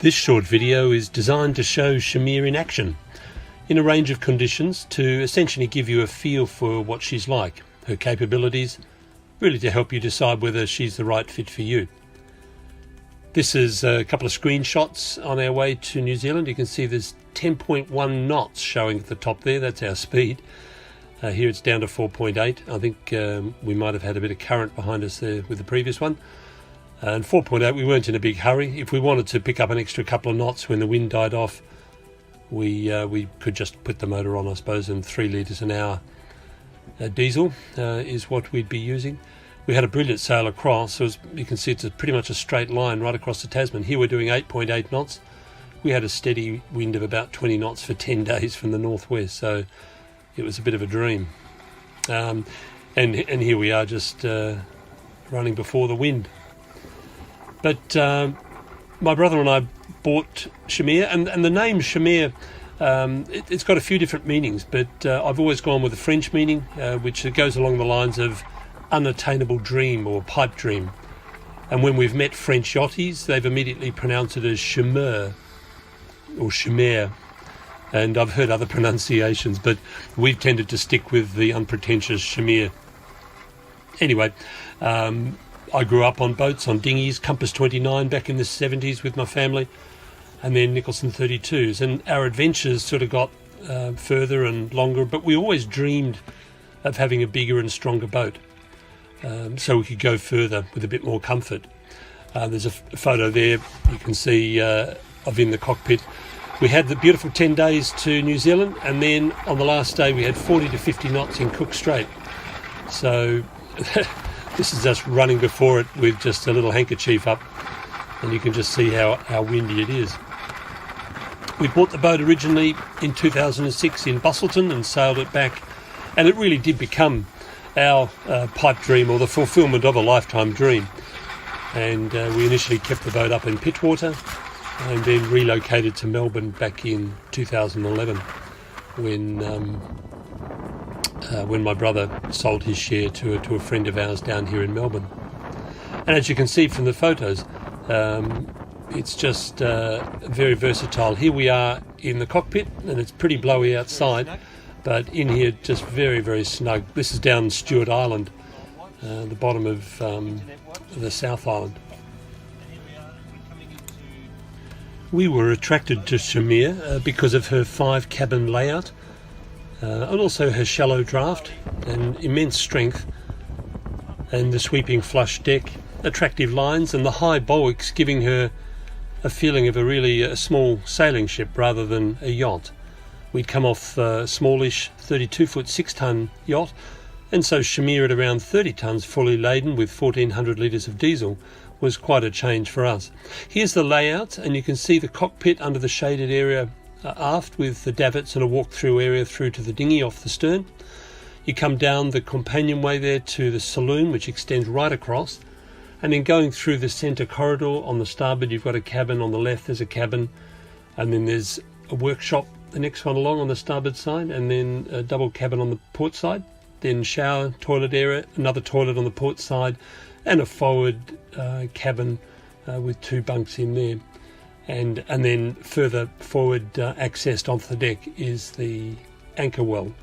This short video is designed to show Chimere in action, in a range of conditions, to essentially give you a feel for what she's like, her capabilities, really to help you decide whether she's the right fit for you. This is a couple of screenshots on our way to New Zealand. You can see there's 10.1 knots showing at the top there. That's our speed. Here it's down to 4.8. I think we might have had a bit of current behind us there with the previous one. And 4.8, we weren't in a big hurry. If we wanted to pick up an extra couple of knots when the wind died off, we could just put the motor on, I suppose, and 3 litres an hour diesel is what we'd be using. We had a brilliant sail across, so you can see it's pretty much a straight line right across the Tasman. Here we're doing 8.8 knots. We had a steady wind of about 20 knots for 10 days from the northwest, so it was a bit of a dream. And here we are just running before the wind. But my brother and I bought Chimere, and the name Chimere, it's got a few different meanings, but I've always gone with the French meaning, which goes along the lines of unattainable dream or pipe dream. And when we've met French yachties, they've immediately pronounced it as Chimere or Chimere. And I've heard other pronunciations, but we've tended to stick with the unpretentious Chimere. Anyway, I grew up on boats, on dinghies, Compass 29 back in the 70s with my family, and then Nicholson 32s. And our adventures sort of got further and longer, but we always dreamed of having a bigger and stronger boat, so we could go further with a bit more comfort. There's a photo there you can see of in the cockpit. We had the beautiful 10 days to New Zealand, and then on the last day we had 40 to 50 knots in Cook Strait. So this is us running before it with just a little handkerchief up, and you can just see how windy it is. We bought the boat originally in 2006 in Busselton and sailed it back, and it really did become our pipe dream, or the fulfilment of a lifetime dream. And we initially kept the boat up in Pittwater and then relocated to Melbourne back in 2011 when my brother sold his share to a friend of ours down here in Melbourne. And as you can see from the photos, it's just very versatile. Here we are in the cockpit, and it's pretty blowy outside, but in here just very, very snug. This is down Stewart Island, the bottom of the South Island. We were attracted to Chimere because of her 5-cabin layout, and also her shallow draft and immense strength, and the sweeping flush deck, attractive lines, and the high bulwarks giving her a feeling of a small sailing ship rather than a yacht. We'd come off a smallish 32-foot 6-ton yacht, and so Chimere at around 30 tons fully laden with 1,400 litres of diesel was quite a change for us. Here's the layout, and you can see the cockpit under the shaded area aft with the davits and a walk-through area through to the dinghy off the stern. You come down the companionway there to the saloon, which extends right across, and then going through the centre corridor on the starboard you've got a cabin, on the left there's a cabin, and then there's a workshop the next one along on the starboard side, and then a double cabin on the port side, then shower, toilet area, another toilet on the port side, and a forward cabin with 2 bunks in there. And then further forward accessed onto the deck is the anchor well.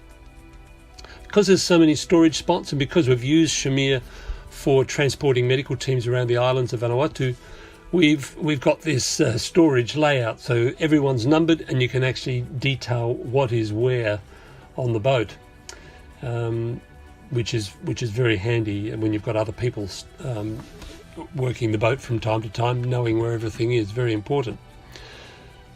Because there's so many storage spots, and because we've used Chimere for transporting medical teams around the islands of Vanuatu, we've got this storage layout, so everyone's numbered and you can actually detail what is where on the boat, which is very handy. And when you've got other people working the boat from time to time, knowing where everything is very important.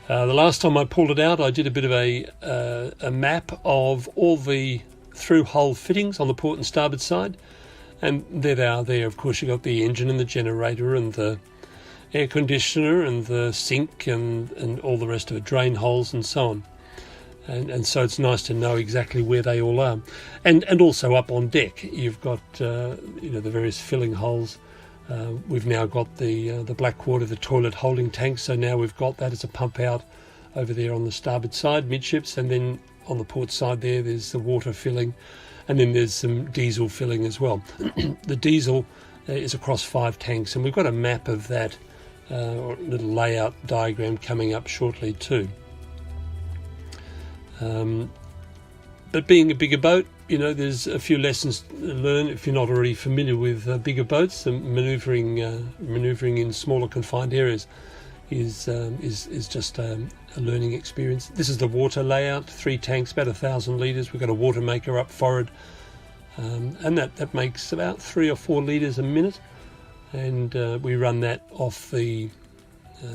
The last time I pulled it out, I did a bit of a map of all the through-hull fittings on the port and starboard side, and there they are. There, of course, you've got the engine and the generator and the air conditioner and the sink and all the rest of it, drain holes and so on. And so it's nice to know exactly where they all are. And also up on deck, you've got the various filling holes. We've now got the Blackwater, the toilet holding tank, so now we've got that as a pump out over there on the starboard side, midships, and then on the port side there's the water filling, and then there's some diesel filling as well. The diesel is across 5 tanks, and we've got a map of that or little layout diagram coming up shortly too. But being a bigger boat, there's a few lessons to learn if you're not already familiar with bigger boats. And manoeuvring in smaller confined areas is just a learning experience. This is the water layout: 3 tanks, about 1,000 litres. We've got a water maker up forward, and that makes about 3 or 4 litres a minute, and we run that off the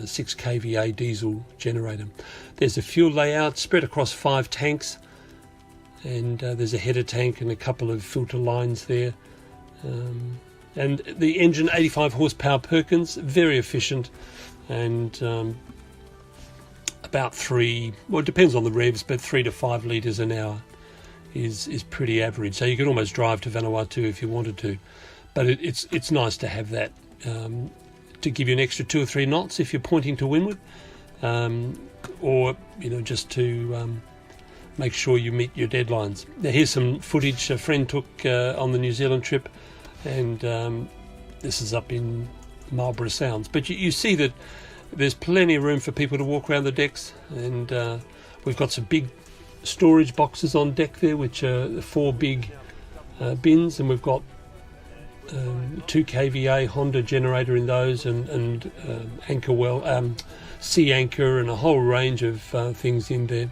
6 kVA diesel generator. There's a fuel layout spread across 5 tanks, and there's a header tank and a couple of filter lines there. And the engine, 85 horsepower Perkins, very efficient, and about 3, well, it depends on the revs, but 3 to 5 litres an hour is pretty average. So you could almost drive to Vanuatu if you wanted to, but it's nice to have that to give you an extra 2 or 3 knots if you're pointing to windward, or just to make sure you meet your deadlines. Now here's some footage a friend took on the New Zealand trip, and this is up in Marlborough Sounds. But you see that there's plenty of room for people to walk around the decks, and we've got some big storage boxes on deck there, which are 4 big bins, and we've got 2 kVA Honda generator in those, and anchor well, sea anchor, and a whole range of things in there.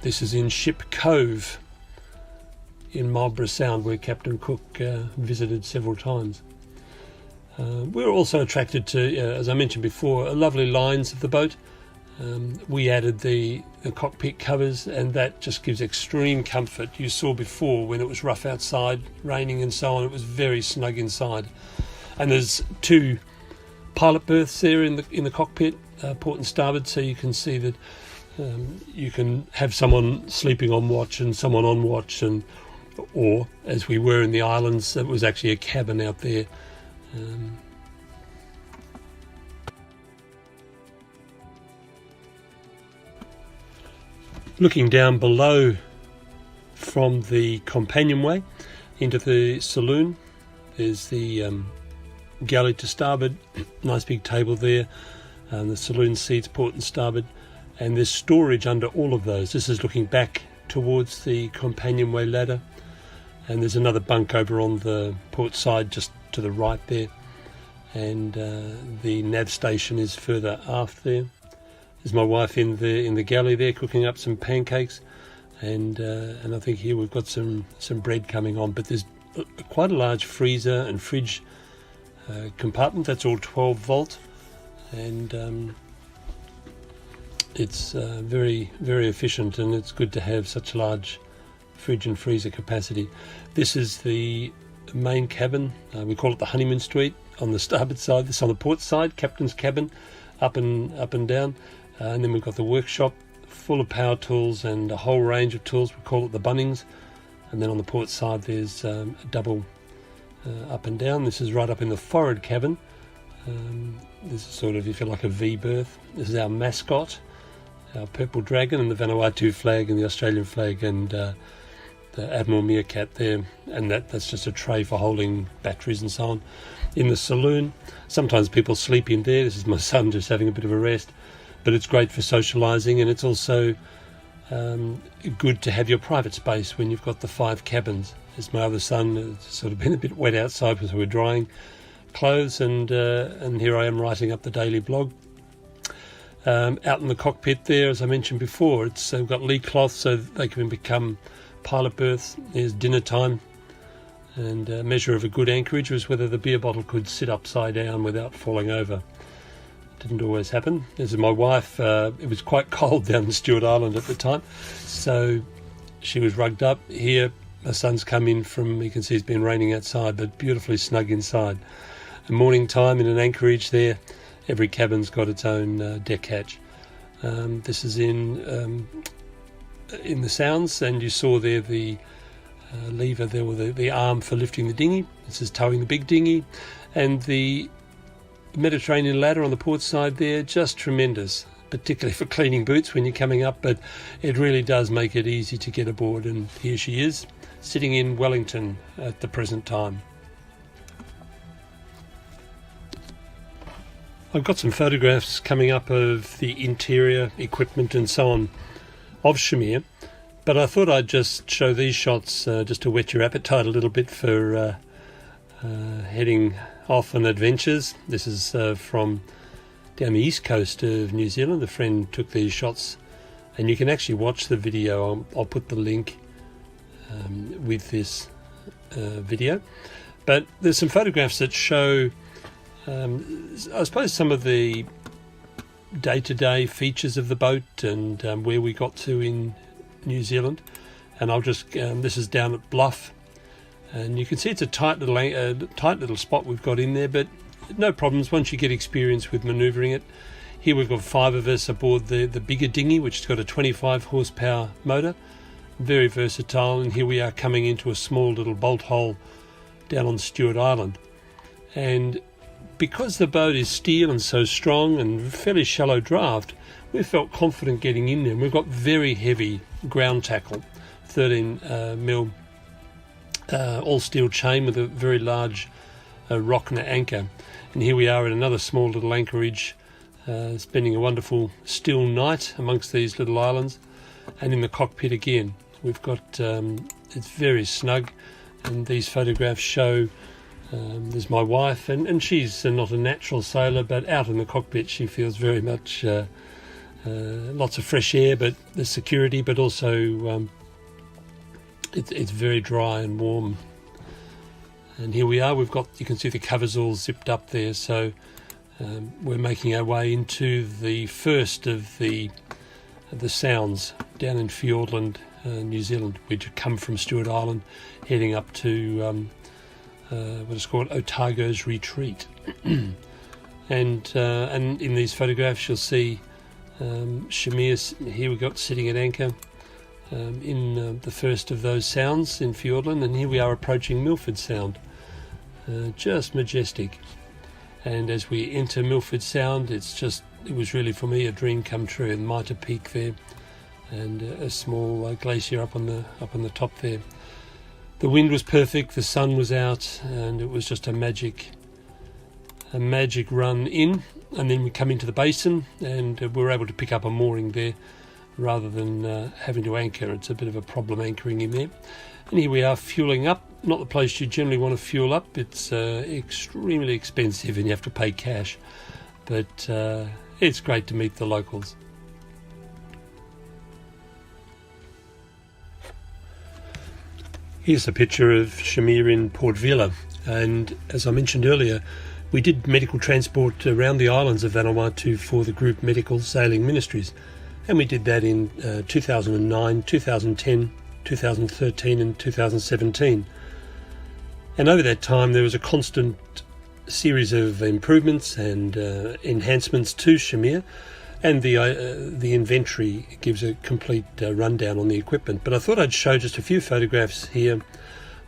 This is in Ship Cove in Marlborough Sound, where Captain Cook visited several times. We're also attracted to, as I mentioned before, lovely lines of the boat. We added the cockpit covers, and that just gives extreme comfort. You saw before when it was rough outside, raining and so on, it was very snug inside. And there's 2 pilot berths there in the cockpit, port and starboard, so you can see that you can have someone sleeping on watch and someone on watch, or as we were in the islands, it was actually a cabin out there. Looking down below from the companionway into the saloon, there's the galley to starboard, nice big table there, the saloon seats port and starboard, and there's storage under all of those. This is looking back towards the companionway ladder, and there's another bunk over on the port side just to the right there, and the nav station is further aft there. There's my wife in the galley there cooking up some pancakes, and I think here we've got some bread coming on. But there's quite a large freezer and fridge compartment. That's all 12 volt, and it's very, very efficient, and it's good to have such large fridge and freezer capacity. This is the main cabin. We call it the honeymoon suite on the starboard side. This on the port side, captain's cabin, up and down. And then we've got the workshop full of power tools and a whole range of tools. We call it the Bunnings. And then on the port side there's a double up and down. This is right up in the forward cabin. This is sort of, if you like, a V berth. This is our mascot, our purple dragon, and the Vanuatu flag and the Australian flag, and the Admiral Meerkat there. And that's just a tray for holding batteries and so on. In the saloon, sometimes people sleep in there. This is my son just having a bit of a rest. But it's great for socialising, and it's also good to have your private space when you've got the 5 cabins. As my other son has sort of been a bit wet outside because we're drying clothes, and here I am writing up the daily blog. Out in the cockpit there, as I mentioned before, we've got lee cloth so they can become pilot berths. There's dinner time, and a measure of a good anchorage was whether the beer bottle could sit upside down without falling over. Didn't always happen. This is my wife. It was quite cold down in Stewart Island at the time, so she was rugged up. Here my son's come in from, you can see it's been raining outside, but beautifully snug inside. And morning time in an anchorage there, every cabin's got its own deck hatch. This is in the Sounds, and you saw there the lever there, with the arm for lifting the dinghy. This is towing the big dinghy, and the Mediterranean ladder on the port side there, just tremendous, particularly for cleaning boots when you're coming up, but it really does make it easy to get aboard. And here she is, sitting in Wellington at the present time. I've got some photographs coming up of the interior equipment and so on of Chimere, but I thought I'd just show these shots just to whet your appetite a little bit for heading off on adventures. This is from down the east coast of New Zealand. A friend took these shots, and you can actually watch the video. I'll put the link with this video. But there's some photographs that show I suppose some of the day-to-day features of the boat and where we got to in New Zealand. And I'll just this is down at Bluff, and you can see it's a tight little spot we've got in there, but no problems once you get experience with manoeuvring it. Here we've got 5 of us aboard the bigger dinghy, which has got a 25 horsepower motor, very versatile. And here we are coming into a small little bolt hole down on Stewart Island, and because the boat is steel and so strong and fairly shallow draft, we felt confident getting in there. And we've got very heavy ground tackle, 13 mil all steel chain with a very large Rockner anchor. And here we are at another small little anchorage, spending a wonderful still night amongst these little islands. And in the cockpit again, we've got it's very snug, and these photographs show there's my wife, and she's not a natural sailor, but out in the cockpit she feels very much lots of fresh air, but the security, but also it's very dry and warm. And here we are, you can see the covers all zipped up there, so we're making our way into the first of the sounds down in Fiordland, New Zealand, which come from Stewart Island, heading up to what is called Otago's Retreat. and in these photographs you'll see Chimere, here we got sitting at anchor in the first of those sounds in Fiordland, and here we are approaching Milford Sound, just majestic. And as we enter Milford Sound, it was really for me a dream come true. And Mitre Peak there, and a small glacier up on the top there. The wind was perfect, the sun was out, and it was just a magic run in. And then we come into the basin, and we were able to pick up a mooring there rather than having to anchor. It's a bit of a problem anchoring in there. And here we are fueling up. Not the place you generally want to fuel up. It's extremely expensive and you have to pay cash. But it's great to meet the locals. Here's a picture of Chimere in Port Vila, and as I mentioned earlier, we did medical transport around the islands of Vanuatu for the group Medical Sailing Ministries, and we did that in 2009, 2010, 2013 and 2017. And over that time there was a constant series of improvements and enhancements to Chimere, and the inventory gives a complete rundown on the equipment. But I thought I'd show just a few photographs here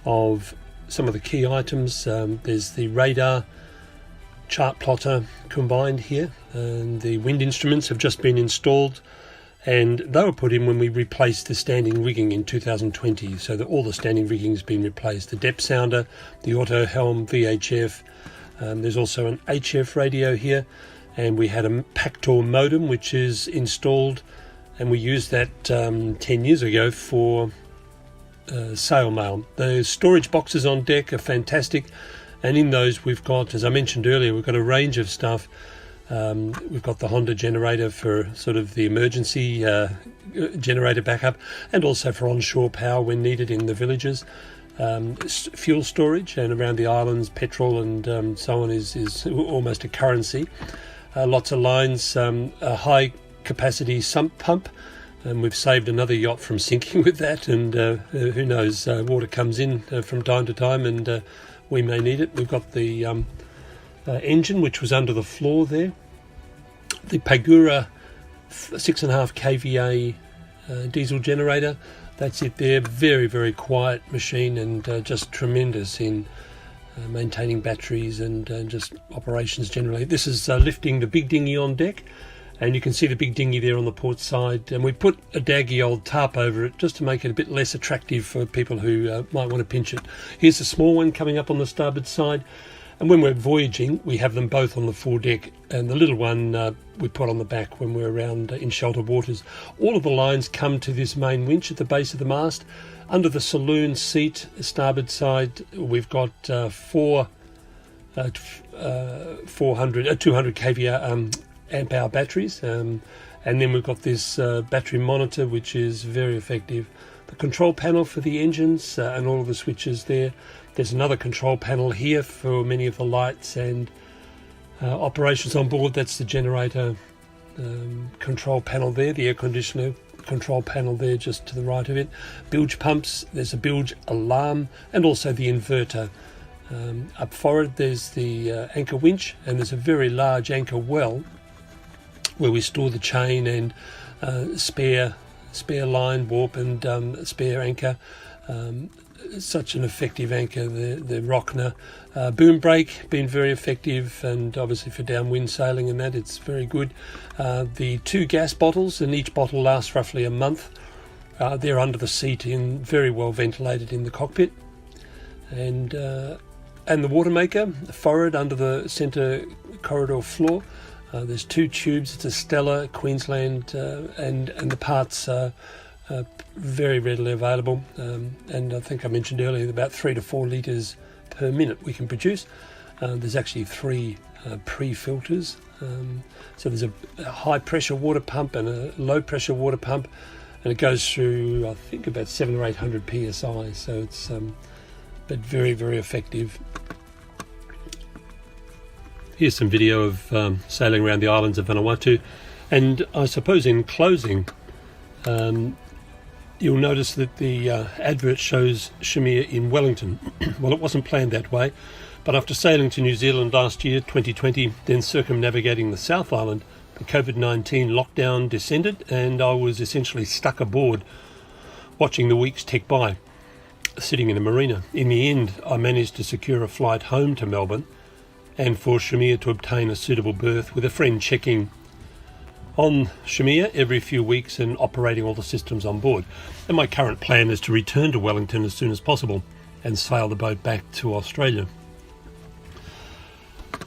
of some of the key items. There's the radar chart plotter combined here, and the wind instruments have just been installed, and they were put in when we replaced the standing rigging in 2020, so that all the standing rigging has been replaced. The depth sounder, the auto helm VHF, there's also an HF radio here, and we had a Picton modem which is installed, and we used that 10 years ago for sail mail. The storage boxes on deck are fantastic, and in those we've got, as I mentioned earlier, we've got a range of stuff. We've got the Honda generator for sort of the emergency generator backup, and also for onshore power when needed in the villages. Fuel storage, and around the islands petrol and so on is almost a currency. Lots of lines, a high capacity sump pump, and we've saved another yacht from sinking with that, and who knows, water comes in from time to time, and we may need it. We've got the engine which was under the floor there, the Pagura 6.5 kVA diesel generator, that's it there. Very, very quiet machine, and just tremendous in maintaining batteries and just operations generally. This is lifting the big dinghy on deck, and you can see the big dinghy there on the port side, and we put a daggy old tarp over it just to make it a bit less attractive for people who might want to pinch it. Here's a small one coming up on the starboard side, And when we're voyaging, we have them both on the foredeck, and the little one we put on the back when we're around in sheltered waters. All of the lines come to this main winch at the base of the mast. Under the saloon seat, starboard side, we've got 200 kVA amp hour batteries, and then we've got this battery monitor, which is very effective. The control panel for the engines and all of the switches there. There's another control panel here for many of the lights and operations on board. That's the generator control panel there, the air conditioner control panel there just to the right of it. Bilge pumps, there's a bilge alarm, and also the inverter. Up forward there's the anchor winch, and there's a very large anchor well where we store the chain and spare line, warp and spare anchor. Such an effective anchor, the Rockner. Boom brake, been very effective, and obviously for downwind sailing and that, it's very good. The 2 gas bottles, and each bottle lasts roughly a month. They're under the seat, very well ventilated in the cockpit. And the water maker forward under the centre corridor floor. There's 2 tubes. It's a Stella, Queensland, and the parts are very readily available. And I think I mentioned earlier about 3 to 4 litres per minute we can produce. There's actually 3 pre-filters. So there's a high pressure water pump and a low pressure water pump, and it goes through I think about 700 or 800 psi. So it's but very, very effective. Here's some video of sailing around the islands of Vanuatu, and I suppose in closing you'll notice that the advert shows Chimere in Wellington. Well, it wasn't planned that way, but after sailing to New Zealand last year, 2020, then circumnavigating the South Island, the COVID-19 lockdown descended, and I was essentially stuck aboard watching the weeks tick by, sitting in a marina. In the end, I managed to secure a flight home to Melbourne, and for Chimere to obtain a suitable berth, with a friend checking on Chimere every few weeks and operating all the systems on board. And my current plan is to return to Wellington as soon as possible and sail the boat back to Australia.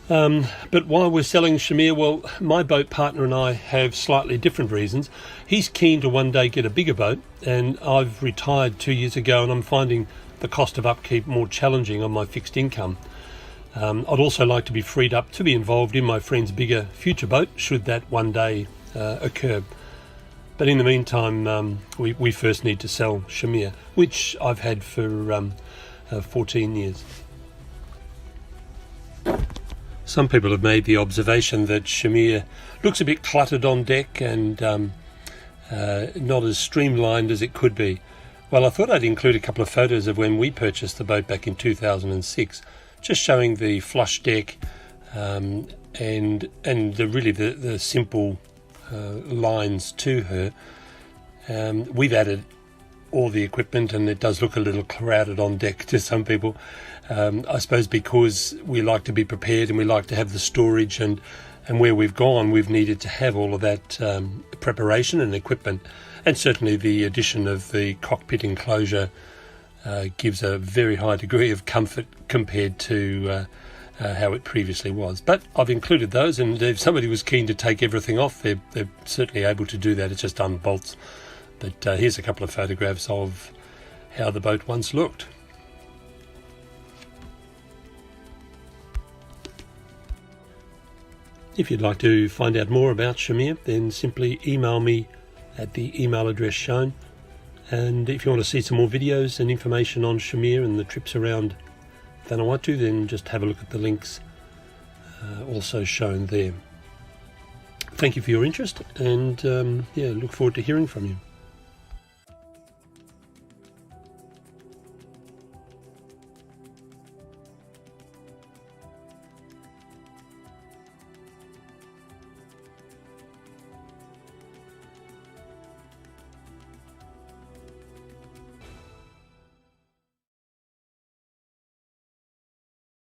But while we're selling Chimere, well, my boat partner and I have slightly different reasons. He's keen to one day get a bigger boat, and I've retired 2 years ago, and I'm finding the cost of upkeep more challenging on my fixed income. I'd also like to be freed up to be involved in my friend's bigger future boat, should that one day occur. But in the meantime, we first need to sell Chimere, which I've had for 14 years. Some people have made the observation that Chimere looks a bit cluttered on deck and not as streamlined as it could be. Well, I thought I'd include a couple of photos of when we purchased the boat back in 2006, just showing the flush deck and the simple lines to her. We've added all the equipment, and it does look a little crowded on deck to some people. I suppose because we like to be prepared and we like to have the storage, and where we've gone, we've needed to have all of that preparation and equipment. And certainly the addition of the cockpit enclosure gives a very high degree of comfort compared to how it previously was. But I've included those, and if somebody was keen to take everything off, they're certainly able to do that. It's just unbolts. But here's a couple of photographs of how the boat once looked. If you'd like to find out more about Chimere, then simply email me at the email address shown. And if you want to see some more videos and information on Chimere and the trips around Vanuatu, then just have a look at the links also shown there. Thank you for your interest, and look forward to hearing from you.